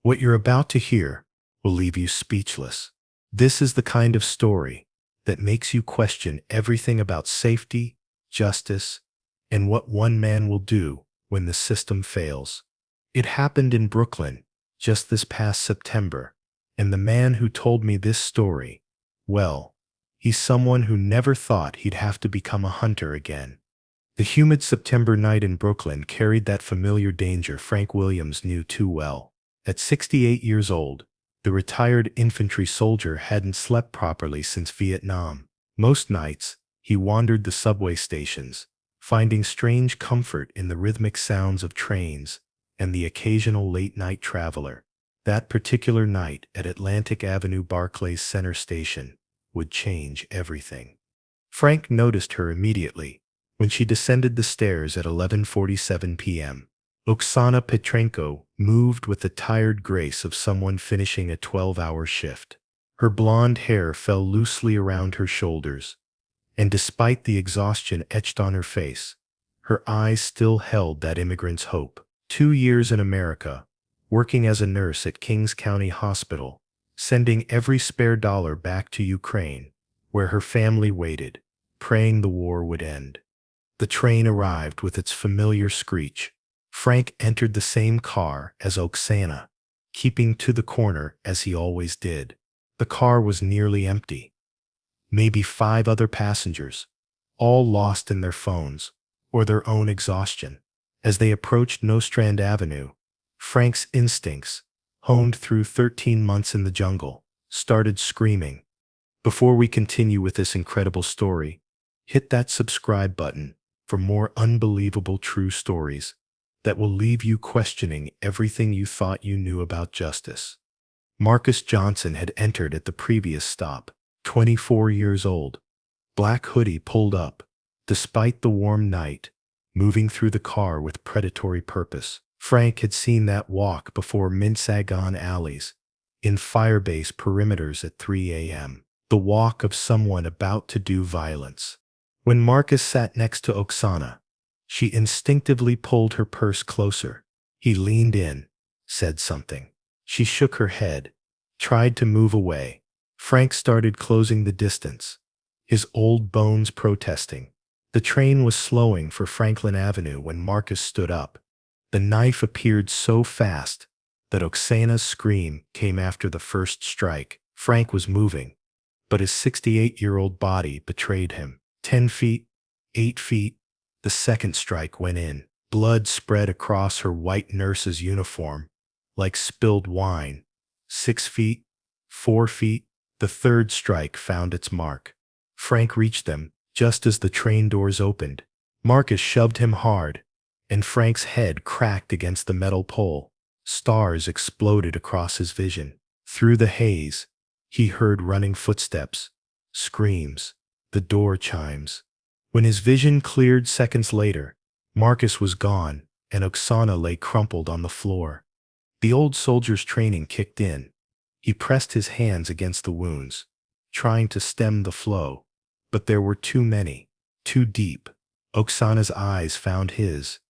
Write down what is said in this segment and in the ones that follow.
What you're about to hear will leave you speechless. This is the kind of story that makes you question everything about safety, justice, and what one man will do when the system fails. It happened in Brooklyn just this past September, and the man who told me this story, well, he's someone who never thought he'd have to become a hunter again. The humid September night in Brooklyn carried that familiar danger Frank Williams knew too well. At 68 years old, the retired infantry soldier hadn't slept properly since Vietnam. Most nights, he wandered the subway stations, finding strange comfort in the rhythmic sounds of trains and the occasional late-night traveler. That particular night at Atlantic Avenue Barclays Center Station would change everything. Frank noticed her immediately when she descended the stairs at 11:47 p.m. Oksana Petrenko moved with the tired grace of someone finishing a 12-hour shift. Her blonde hair fell loosely around her shoulders, and despite the exhaustion etched on her face, her eyes still held that immigrant's hope. 2 years in America, working as a nurse at Kings County Hospital, sending every spare dollar back to Ukraine, where her family waited, praying the war would end. The train arrived with its familiar screech. Frank entered the same car as Oksana, keeping to the corner as he always did. The car was nearly empty. Maybe 5 other passengers, all lost in their phones or their own exhaustion. As they approached Nostrand Avenue, Frank's instincts, honed through 13 months in the jungle, started screaming. Before we continue with this incredible story, hit that subscribe button for more unbelievable true stories that will leave you questioning everything you thought you knew about justice. Marcus Johnson had entered at the previous stop, 24 years old. Black hoodie pulled up, despite the warm night, moving through the car with predatory purpose. Frank had seen that walk before Minsagon alleys, in firebase perimeters at 3 a.m. The walk of someone about to do violence. When Marcus sat next to Oksana, she instinctively pulled her purse closer. He leaned in, said something. She shook her head, tried to move away. Frank started closing the distance, his old bones protesting. The train was slowing for Franklin Avenue when Marcus stood up. The knife appeared so fast that Oksana's scream came after the first strike. Frank was moving, but his 68-year-old body betrayed him. 10 feet, 8 feet, the second strike went in. Blood spread across her white nurse's uniform, like spilled wine. 6 feet, 4 feet, the third strike found its mark. Frank reached them just as the train doors opened. Marcus shoved him hard, and Frank's head cracked against the metal pole. Stars exploded across his vision. Through the haze, he heard running footsteps, screams, the door chimes. When his vision cleared seconds later, Marcus was gone, and Oksana lay crumpled on the floor. The old soldier's training kicked in. He pressed his hands against the wounds, trying to stem the flow, but there were too many, too deep. Oksana's eyes found his,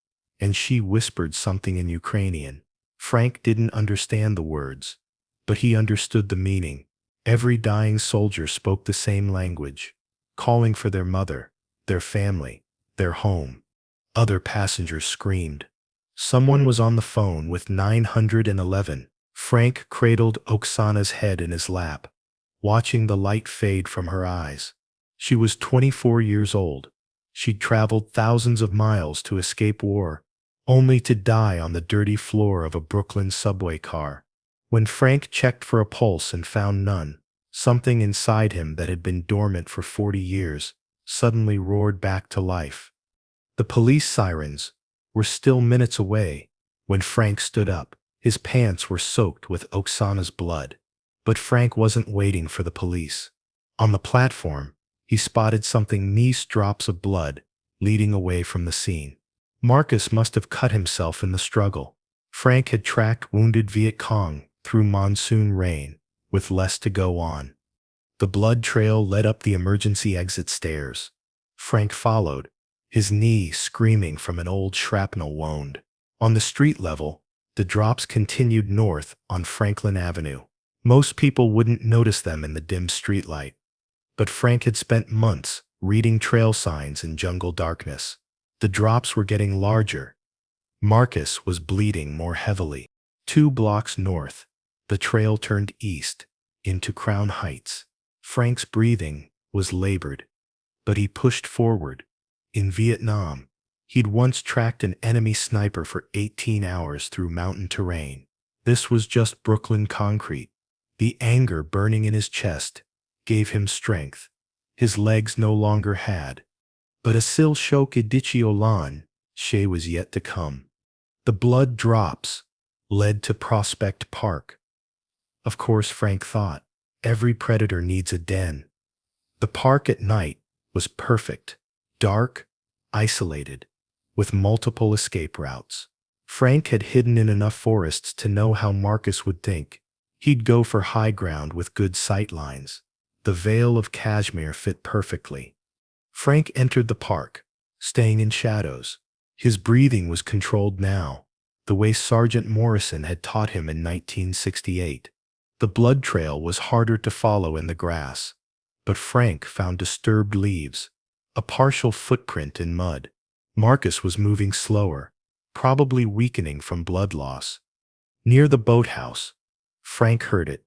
and she whispered something in Ukrainian. Frank didn't understand the words, but he understood the meaning. Every dying soldier spoke the same language, calling for their mother, their family, their home. Other passengers screamed. Someone was on the phone with 911. Frank cradled Oksana's head in his lap, watching the light fade from her eyes. She was 24 years old. She'd traveled thousands of miles to escape war, only to die on the dirty floor of a Brooklyn subway car. When Frank checked for a pulse and found none, something inside him that had been dormant for 40 years suddenly roared back to life. The police sirens were still minutes away when Frank stood up. His pants were soaked with Oksana's blood. But Frank wasn't waiting for the police. On the platform, he spotted something knee drops of blood leading away from the scene. Marcus must have cut himself in the struggle. Frank had tracked wounded Viet Cong through monsoon rain, with less to go on. The blood trail led up the emergency exit stairs. Frank followed, his knee screaming from an old shrapnel wound. On the street level, The drops continued north on Franklin Avenue. Most people wouldn't notice them in the dim streetlight, but Frank had spent months reading trail signs in jungle darkness. The drops were getting larger. Marcus was bleeding more heavily. 2 blocks north, the trail turned east into Crown Heights. Frank's breathing was labored, but he pushed forward. In Vietnam, he'd once tracked an enemy sniper for 18 hours through mountain terrain. This was just Brooklyn concrete. The anger burning in his chest gave him strength. His legs no longer had. But a sil shoke Lan, Shay was yet to come. The blood drops led to Prospect Park. Of course, Frank thought, every predator needs a den. The park at night was perfect, dark, isolated, with multiple escape routes. Frank had hidden in enough forests to know how Marcus would think. He'd go for high ground with good sight lines. The Vale of Kashmir fit perfectly. Frank entered the park, staying in shadows. His breathing was controlled now, the way Sergeant Morrison had taught him in 1968. The blood trail was harder to follow in the grass, but Frank found disturbed leaves, a partial footprint in mud. Marcus was moving slower, probably weakening from blood loss. Near the boathouse, Frank heard it,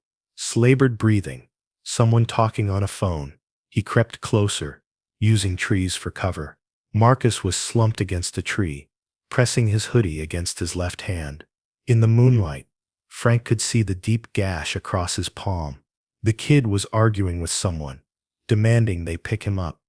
labored breathing, someone talking on a phone. He crept closer, using trees for cover. Marcus was slumped against a tree, pressing his hoodie against his left hand. In the moonlight, Frank could see the deep gash across his palm. The kid was arguing with someone, demanding they pick him up.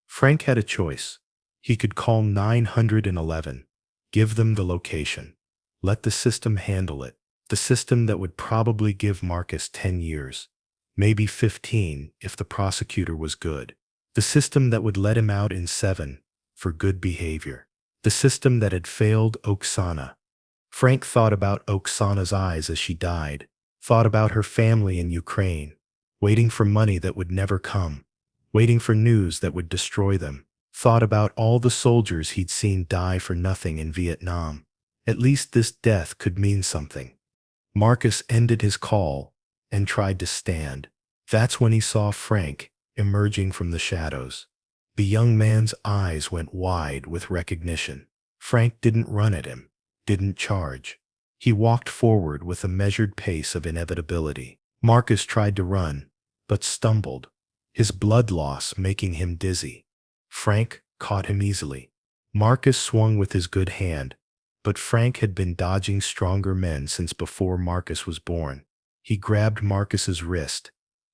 Frank had a choice. He could call 911, give them the location, let the system handle it. The system that would probably give Marcus 10 years, maybe 15 if the prosecutor was good. The system that would let him out in 7 for good behavior. The system that had failed Oksana. Frank thought about Oksana's eyes as she died, thought about her family in Ukraine, waiting for money that would never come, waiting for news that would destroy them, thought about all the soldiers he'd seen die for nothing in Vietnam. At least this death could mean something. Marcus ended his call and tried to stand. That's when he saw Frank emerging from the shadows. The young man's eyes went wide with recognition. Frank didn't run at him, didn't charge. He walked forward with a measured pace of inevitability. Marcus tried to run, but stumbled, his blood loss making him dizzy. Frank caught him easily. Marcus swung with his good hand, but Frank had been dodging stronger men since before Marcus was born. He grabbed Marcus's wrist,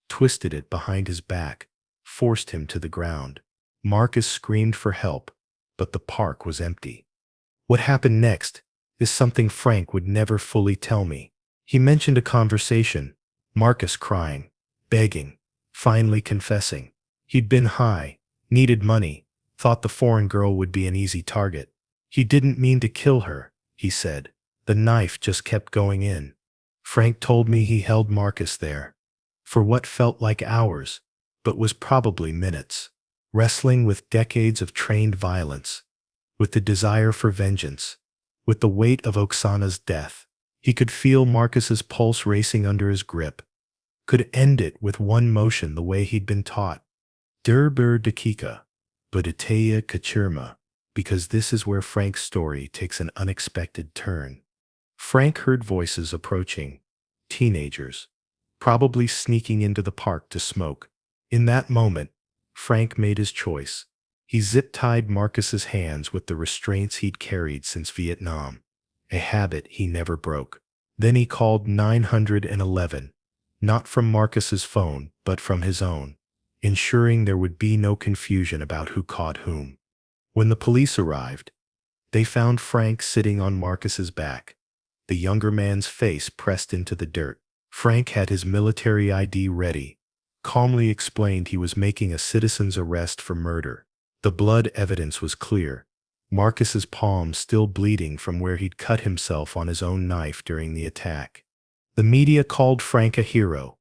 twisted it behind his back, forced him to the ground. Marcus screamed for help, but the park was empty. What happened next is something Frank would never fully tell me. He mentioned a conversation, Marcus crying, begging, finally confessing. He'd been high, needed money, thought the foreign girl would be an easy target. He didn't mean to kill her, he said. The knife just kept going in. Frank told me he held Marcus there for what felt like hours, but was probably minutes, wrestling with decades of trained violence, with the desire for vengeance, with the weight of Oksana's death. He could feel Marcus's pulse racing under his grip, could end it with one motion the way he'd been taught. Dur dakika, buditeya kachirma. Because this is where Frank's story takes an unexpected turn. Frank heard voices approaching, teenagers, probably sneaking into the park to smoke. In that moment, Frank made his choice. He zip-tied Marcus's hands with the restraints he'd carried since Vietnam, a habit he never broke. Then he called 911, not from Marcus's phone, but from his own, ensuring there would be no confusion about who caught whom. When the police arrived, they found Frank sitting on Marcus's back, the younger man's face pressed into the dirt. Frank had his military ID ready, calmly explained he was making a citizen's arrest for murder. The blood evidence was clear, Marcus's palm still bleeding from where he'd cut himself on his own knife during the attack. The media called Frank a hero,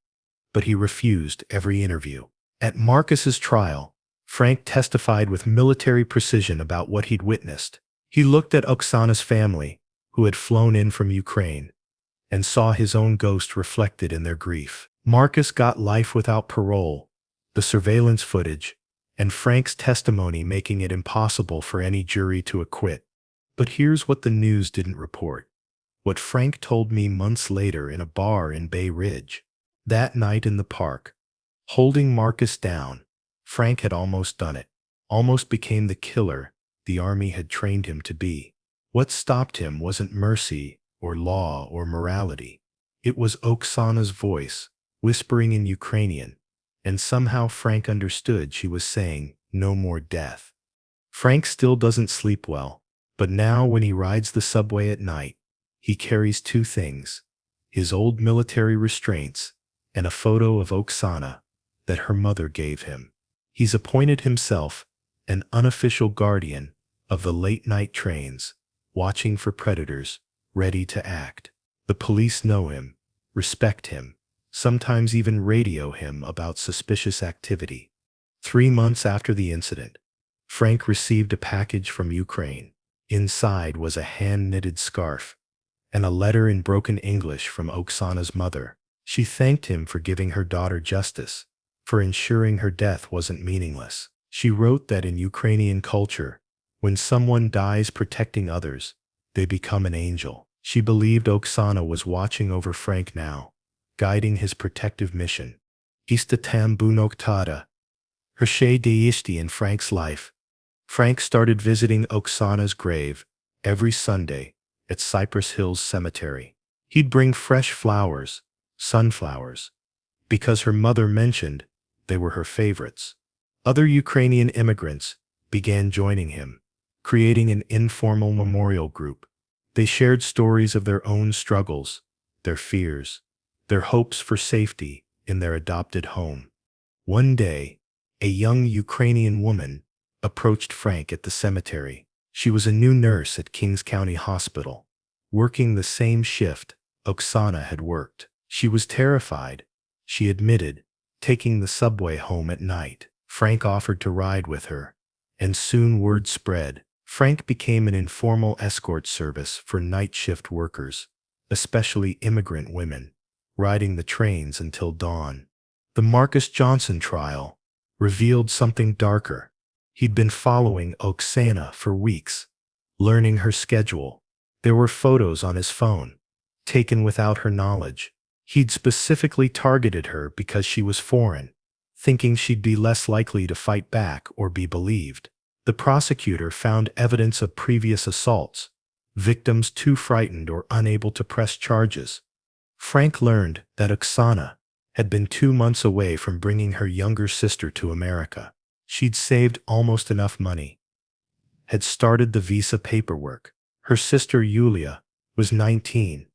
but he refused every interview. At Marcus's trial, Frank testified with military precision about what he'd witnessed. He looked at Oksana's family, who had flown in from Ukraine and saw his own ghost reflected in their grief. Marcus got life without parole, the surveillance footage, and Frank's testimony making it impossible for any jury to acquit. But here's what the news didn't report. What Frank told me months later in a bar in Bay Ridge. That night in the park, holding Marcus down, Frank had almost done it. Almost became the killer the army had trained him to be. What stopped him wasn't mercy or law or morality. It was Oksana's voice, whispering in Ukrainian, and somehow Frank understood she was saying, "No more death." Frank still doesn't sleep well, but now when he rides the subway at night, he carries two things: his old military restraints and a photo of Oksana that her mother gave him. He's appointed himself an unofficial guardian of the late-night trains, watching for predators, ready to act. The police know him, respect him, sometimes even radio him about suspicious activity. 3 months after the incident, Frank received a package from Ukraine. Inside was a hand-knitted scarf and a letter in broken English from Oksana's mother. She thanked him for giving her daughter justice, for ensuring her death wasn't meaningless. She wrote that in Ukrainian culture, when someone dies protecting others, they become an angel. She believed Oksana was watching over Frank now, guiding his protective mission. Ista tam bunoktada. Hershey deishti in Frank's life. Frank started visiting Oksana's grave every Sunday at Cypress Hills Cemetery. He'd bring fresh flowers, sunflowers, because her mother mentioned they were her favorites. Other Ukrainian immigrants began joining him, creating an informal memorial group. They shared stories of their own struggles, their fears, their hopes for safety in their adopted home. One day, a young Ukrainian woman approached Frank at the cemetery. She was a new nurse at Kings County Hospital, working the same shift Oksana had worked. She was terrified, she admitted, taking the subway home at night. Frank offered to ride with her, and soon word spread. Frank became an informal escort service for night shift workers, especially immigrant women, riding the trains until dawn. The Marcus Johnson trial revealed something darker. He'd been following Oksana for weeks, learning her schedule. There were photos on his phone, taken without her knowledge. He'd specifically targeted her because she was foreign, thinking she'd be less likely to fight back or be believed. The prosecutor found evidence of previous assaults, victims too frightened or unable to press charges. Frank learned that Oksana had been 2 months away from bringing her younger sister to America. She'd saved almost enough money, had started the visa paperwork. Her sister Yulia was 19,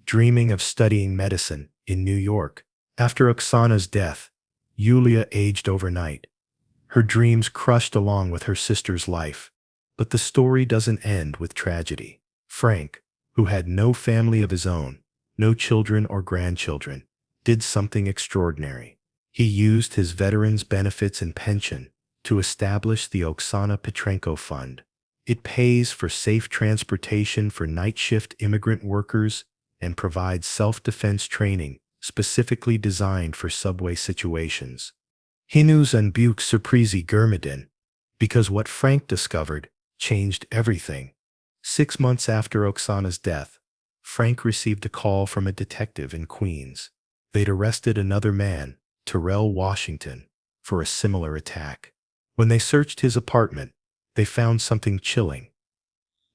dreaming of studying medicine in New York. After Oksana's death, Yulia aged overnight, her dreams crushed along with her sister's life. But the story doesn't end with tragedy. Frank, who had no family of his own, no children or grandchildren, did something extraordinary. He used his veterans' benefits and pension to establish the Oksana Petrenko Fund. It pays for safe transportation for night shift immigrant workers and provides self-defense training specifically designed for subway situations. Hinus and Buk Surprizi Germidin, because what Frank discovered changed everything. 6 months after Oksana's death, Frank received a call from a detective in Queens. They'd arrested another man, Terrell Washington, for a similar attack. When they searched his apartment, they found something chilling.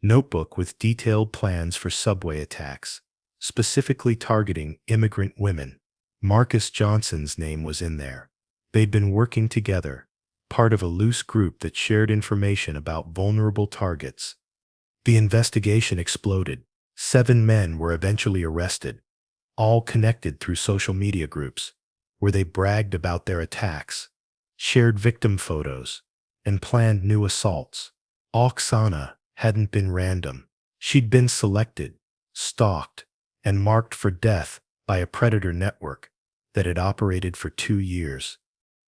Notebook with detailed plans for subway attacks, specifically targeting immigrant women. Marcus Johnson's name was in there. They'd been working together, part of a loose group that shared information about vulnerable targets. The investigation exploded. 7 men were eventually arrested, all connected through social media groups, where they bragged about their attacks, shared victim photos, and planned new assaults. Oksana hadn't been random. She'd been selected, stalked, and marked for death by a predator network that had operated for 2 years.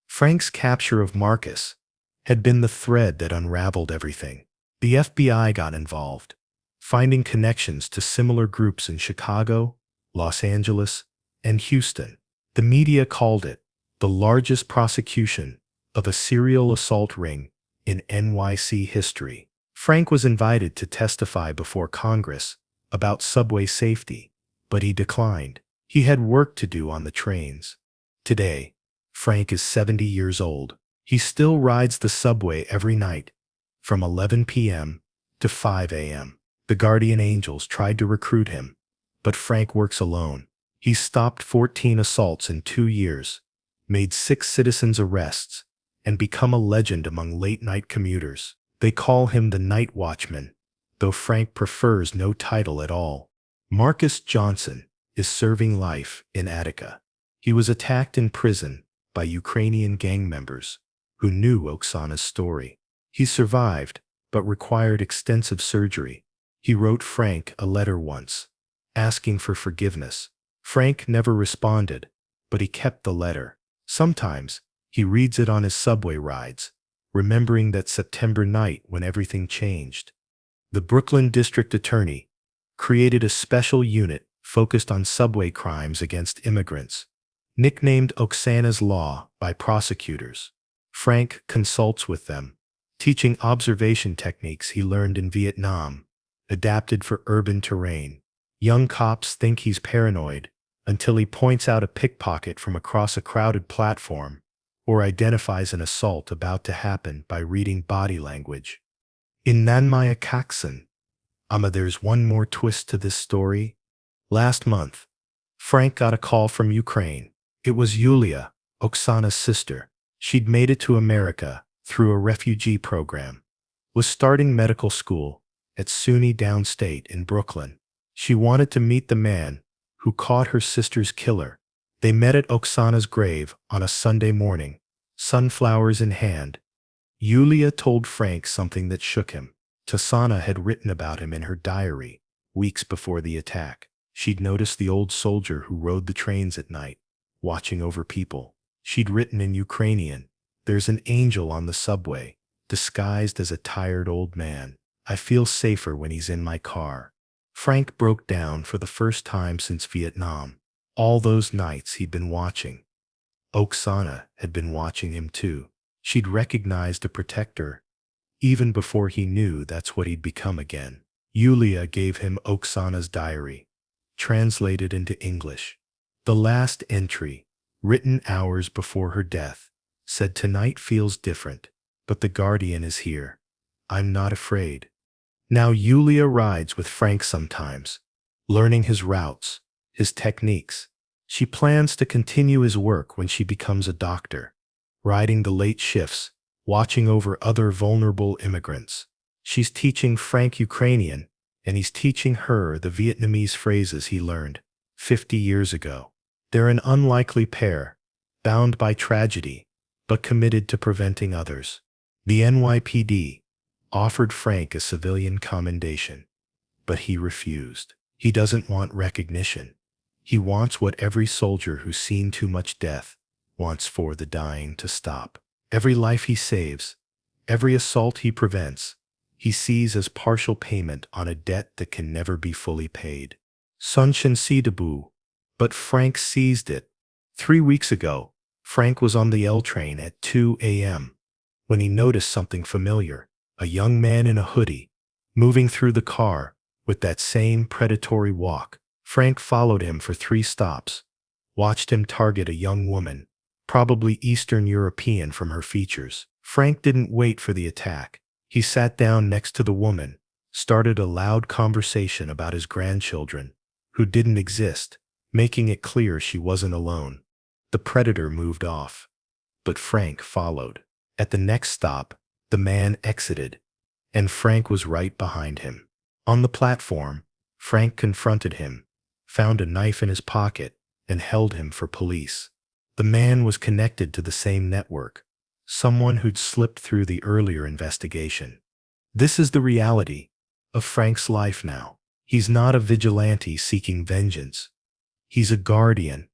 Frank's capture of Marcus had been the thread that unraveled everything. The FBI got involved, finding connections to similar groups in Chicago, Los Angeles, and Houston. The media called it the largest prosecution of a serial assault ring in NYC history. Frank was invited to testify before Congress about subway safety, but he declined. He had work to do on the trains. Today, Frank is 70 years old. He still rides the subway every night, from 11 p.m. to 5 a.m. The Guardian Angels tried to recruit him, but Frank works alone. He stopped 14 assaults in 2 years, made 6 citizens' arrests, and become a legend among late-night commuters. They call him the Night Watchman, though Frank prefers no title at all. Marcus Johnson is serving life in Attica. He was attacked in prison by Ukrainian gang members who knew Oksana's story. He survived, but required extensive surgery. He wrote Frank a letter once, asking for forgiveness. Frank never responded, but he kept the letter. Sometimes, he reads it on his subway rides, remembering that September night when everything changed. The Brooklyn District Attorney created a special unit focused on subway crimes against immigrants, nicknamed Oksana's Law by prosecutors. Frank consults with them, teaching observation techniques he learned in Vietnam, adapted for urban terrain. Young cops think he's paranoid until he points out a pickpocket from across a crowded platform or identifies an assault about to happen by reading body language. In Nanmaya Kaksan, there's one more twist to this story. Last month, Frank got a call from Ukraine. It was Yulia, Oksana's sister. She'd made it to America through a refugee program, was starting medical school at SUNY downstate in Brooklyn. She wanted to meet the man who caught her sister's killer. They met at Oksana's grave on a Sunday morning, sunflowers in hand. Yulia told Frank something that shook him. Tasana had written about him in her diary weeks before the attack. She'd noticed the old soldier who rode the trains at night, watching over people. She'd written in Ukrainian, "There's an angel on the subway, disguised as a tired old man. I feel safer when he's in my car." Frank broke down for the first time since Vietnam. All those nights he'd been watching. Oksana had been watching him too. She'd recognized a protector, even before he knew that's what he'd become again. Yulia gave him Oksana's diary, translated into English. The last entry, written hours before her death, said, "Tonight feels different, but the Guardian is here. I'm not afraid." Now Yulia rides with Frank sometimes, learning his routes, his techniques. She plans to continue his work when she becomes a doctor, riding the late shifts, watching over other vulnerable immigrants. She's teaching Frank Ukrainian, and he's teaching her the Vietnamese phrases he learned 50 years ago. They're an unlikely pair, bound by tragedy, but committed to preventing others. The NYPD offered Frank a civilian commendation, but he refused. He doesn't want recognition. He wants what every soldier who's seen too much death wants: for the dying to stop. Every life he saves, every assault he prevents, he sees as partial payment on a debt that can never be fully paid. Sunshin si debu, but Frank seized it. 3 weeks ago, Frank was on the L train at 2 a.m. when he noticed something familiar: a young man in a hoodie, moving through the car with that same predatory walk. Frank followed him for 3 stops, watched him target a young woman, probably Eastern European from her features. Frank didn't wait for the attack. He sat down next to the woman, started a loud conversation about his grandchildren, who didn't exist, making it clear she wasn't alone. The predator moved off, but Frank followed. At the next stop, the man exited, and Frank was right behind him. On the platform, Frank confronted him, found a knife in his pocket, and held him for police. The man was connected to the same network, someone who'd slipped through the earlier investigation. This is the reality of Frank's life now. He's not a vigilante seeking vengeance. He's a guardian,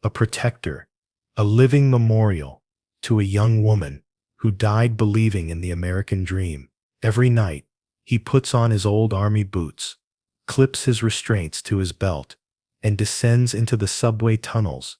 a protector, a living memorial to a young woman who died believing in the American dream. Every night, he puts on his old army boots, clips his restraints to his belt, and descends into the subway tunnels.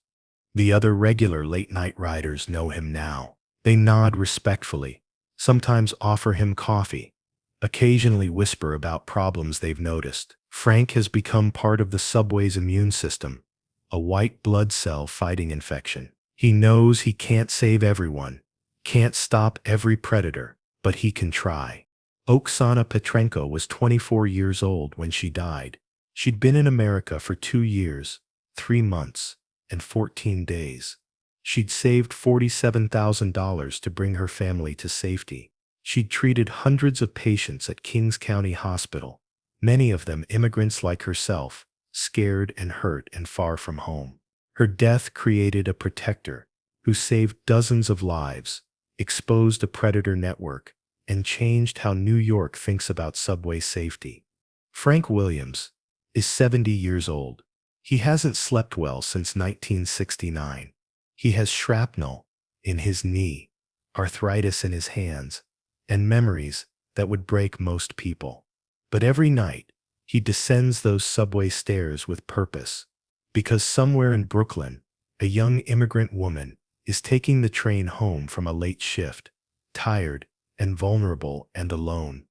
The other regular late-night riders know him now. They nod respectfully, sometimes offer him coffee, occasionally whisper about problems they've noticed. Frank has become part of the subway's immune system, a white blood cell fighting infection. He knows he can't save everyone, can't stop every predator, but he can try. Oksana Petrenko was 24 years old when she died. She'd been in America for 2 years, 3 months, and 14 days. She'd saved $47,000 to bring her family to safety. She'd treated hundreds of patients at Kings County Hospital, many of them immigrants like herself, scared and hurt and far from home. Her death created a protector who saved dozens of lives, exposed a predator network, and changed how New York thinks about subway safety. Frank Williams is 70 years old. He hasn't slept well since 1969. He has shrapnel in his knee, arthritis in his hands, and memories that would break most people. But every night, he descends those subway stairs with purpose, because somewhere in Brooklyn, a young immigrant woman is taking the train home from a late shift, tired and vulnerable and alone.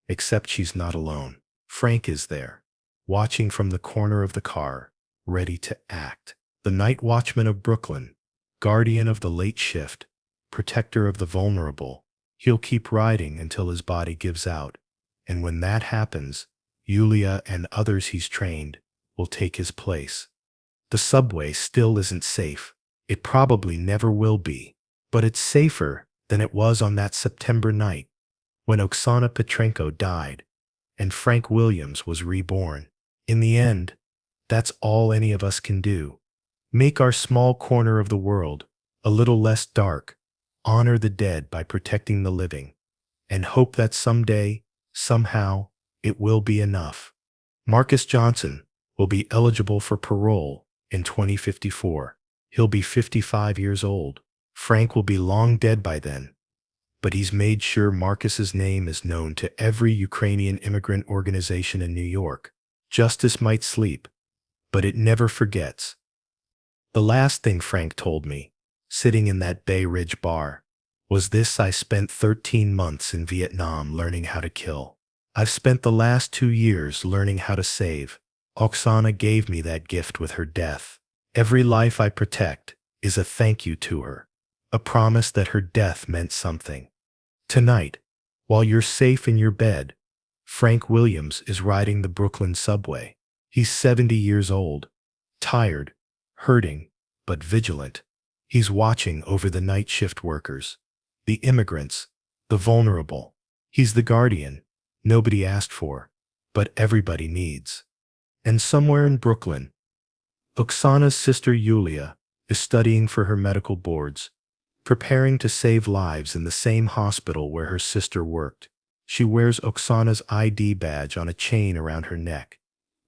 Except she's not alone. Frank is there, watching from the corner of the car, ready to act. The night watchman of Brooklyn, guardian of the late shift, protector of the vulnerable. He'll keep riding until his body gives out, and when that happens, Yulia and others he's trained will take his place. The subway still isn't safe. It probably never will be, but it's safer than it was on that September night when Oksana Petrenko died and Frank Williams was reborn. In the end, that's all any of us can do. Make our small corner of the world a little less dark, honor the dead by protecting the living, and hope that someday, somehow, it will be enough. Marcus Johnson will be eligible for parole in 2054. He'll be 55 years old. Frank will be long dead by then, but he's made sure Marcus's name is known to every Ukrainian immigrant organization in New York. Justice might sleep, but it never forgets. The last thing Frank told me, sitting in that Bay Ridge bar, was this: I spent 13 months in Vietnam learning how to kill. I've spent the last 2 years learning how to save. Oksana gave me that gift with her death. Every life I protect is a thank you to her, a promise that her death meant something. Tonight, while you're safe in your bed, Frank Williams is riding the Brooklyn subway. He's 70 years old, tired, hurting, but vigilant. He's watching over the night shift workers, the immigrants, the vulnerable. He's the guardian nobody asked for, but everybody needs. And somewhere in Brooklyn, Oksana's sister Yulia is studying for her medical boards, preparing to save lives in the same hospital where her sister worked. She wears Oksana's ID badge on a chain around her neck,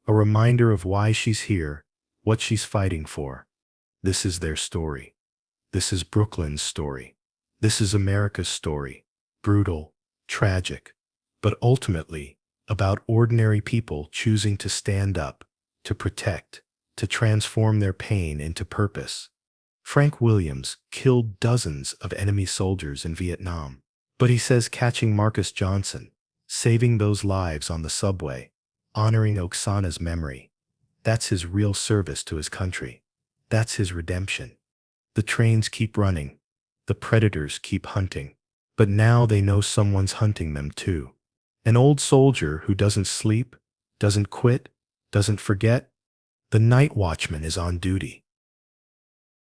a reminder of why she's here, what she's fighting for. This is their story. This is Brooklyn's story. This is America's story. Brutal, tragic, but ultimately about ordinary people choosing to stand up, to protect, to transform their pain into purpose. Frank Williams killed dozens of enemy soldiers in Vietnam, but he says catching Marcus Johnson, saving those lives on the subway, honoring Oksana's memory, that's his real service to his country. That's his redemption. The trains keep running, the predators keep hunting, but now they know someone's hunting them too. An old soldier who doesn't sleep, doesn't quit, doesn't forget. The night watchman is on duty.